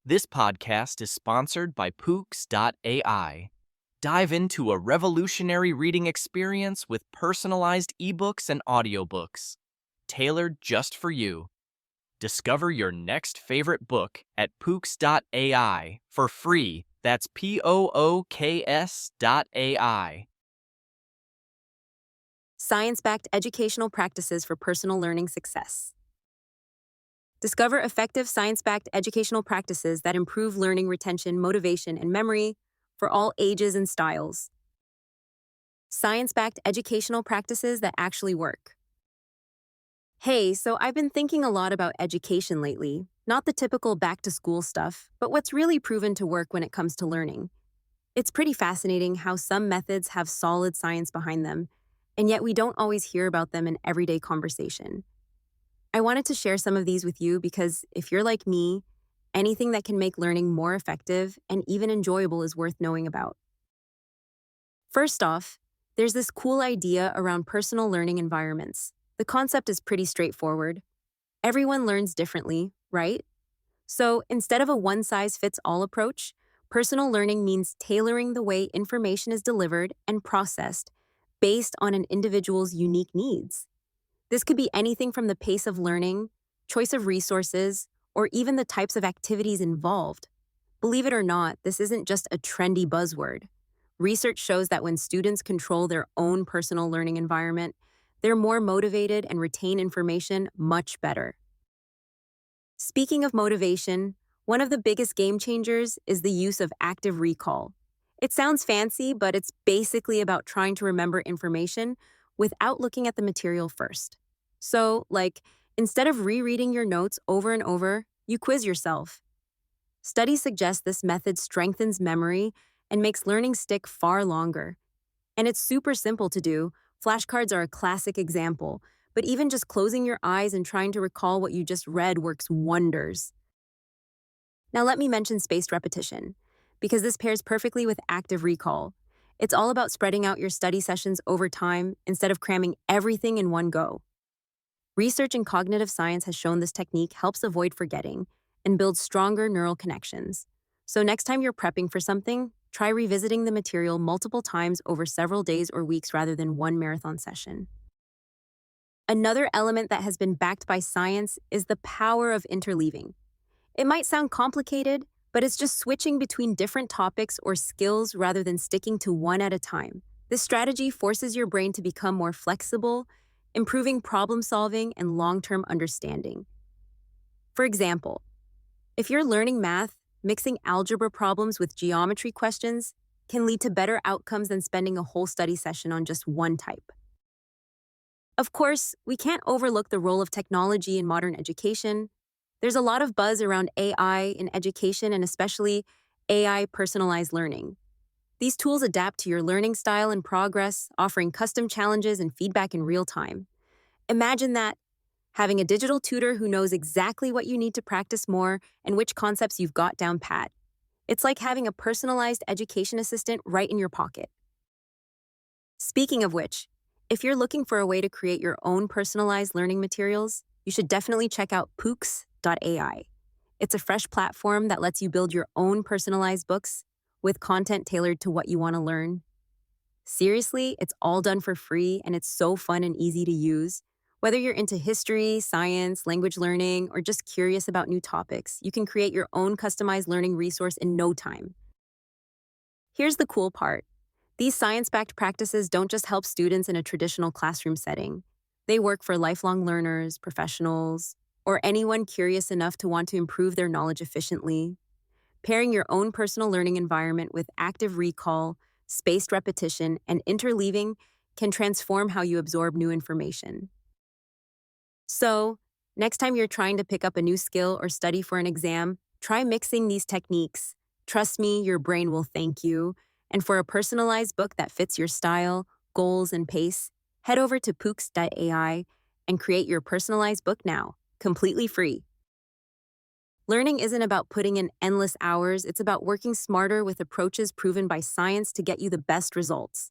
This podcast is sponsored by Pooks.ai. Dive into a revolutionary reading experience with personalized ebooks and audiobooks, tailored just for you. Discover your next favorite book at Pooks.ai for free. That's POOKS.ai. Science-backed educational practices for personal learning success. Discover effective science-backed educational practices that improve learning retention, motivation, and memory for all ages and styles. Science-backed educational practices that actually work. Hey, so I've been thinking a lot about education lately, not the typical back-to-school stuff, but what's really proven to work when it comes to learning. It's pretty fascinating how some methods have solid science behind them, and yet we don't always hear about them in everyday conversation. I wanted to share some of these with you because if you're like me, anything that can make learning more effective and even enjoyable is worth knowing about. First off, there's this cool idea around personal learning environments. The concept is pretty straightforward. Everyone learns differently, right? So instead of a one-size-fits-all approach, personal learning means tailoring the way information is delivered and processed based on an individual's unique needs. This could be anything from the pace of learning, choice of resources, or even the types of activities involved. Believe it or not, this isn't just a trendy buzzword. Research shows that when students control their own personal learning environment, they're more motivated and retain information much better. Speaking of motivation, one of the biggest game changers is the use of active recall. It sounds fancy, but it's basically about trying to remember information without looking at the material first. So, instead of rereading your notes over and over, you quiz yourself. Studies suggest this method strengthens memory and makes learning stick far longer. And it's super simple to do. Flashcards are a classic example, but even just closing your eyes and trying to recall what you just read works wonders. Now let me mention spaced repetition, because this pairs perfectly with active recall. It's all about spreading out your study sessions over time instead of cramming everything in one go. Research in cognitive science has shown this technique helps avoid forgetting and builds stronger neural connections. So next time you're prepping for something, try revisiting the material multiple times over several days or weeks rather than one marathon session. Another element that has been backed by science is the power of interleaving. It might sound complicated, but it's just switching between different topics or skills rather than sticking to one at a time. This strategy forces your brain to become more flexible, improving problem solving and long-term understanding. For example, if you're learning math, mixing algebra problems with geometry questions can lead to better outcomes than spending a whole study session on just one type. Of course, we can't overlook the role of technology in modern education. There's a lot of buzz around AI in education and especially AI personalized learning. These tools adapt to your learning style and progress, offering custom challenges and feedback in real time. Imagine that, having a digital tutor who knows exactly what you need to practice more and which concepts you've got down pat. It's like having a personalized education assistant right in your pocket. Speaking of which, if you're looking for a way to create your own personalized learning materials, you should definitely check out Pooks.ai. It's a fresh platform that lets you build your own personalized books with content tailored to what you want to learn. Seriously, it's all done for free and it's so fun and easy to use. Whether you're into history, science, language learning, or just curious about new topics, you can create your own customized learning resource in no time. Here's the cool part. These science-backed practices don't just help students in a traditional classroom setting. They work for lifelong learners, professionals, or anyone curious enough to want to improve their knowledge efficiently. Pairing your own personal learning environment with active recall, spaced repetition, and interleaving can transform how you absorb new information. So, next time you're trying to pick up a new skill or study for an exam, try mixing these techniques. Trust me, your brain will thank you. And for a personalized book that fits your style, goals, and pace, head over to Pooks.ai and create your personalized book now, completely free. Learning isn't about putting in endless hours, it's about working smarter with approaches proven by science to get you the best results.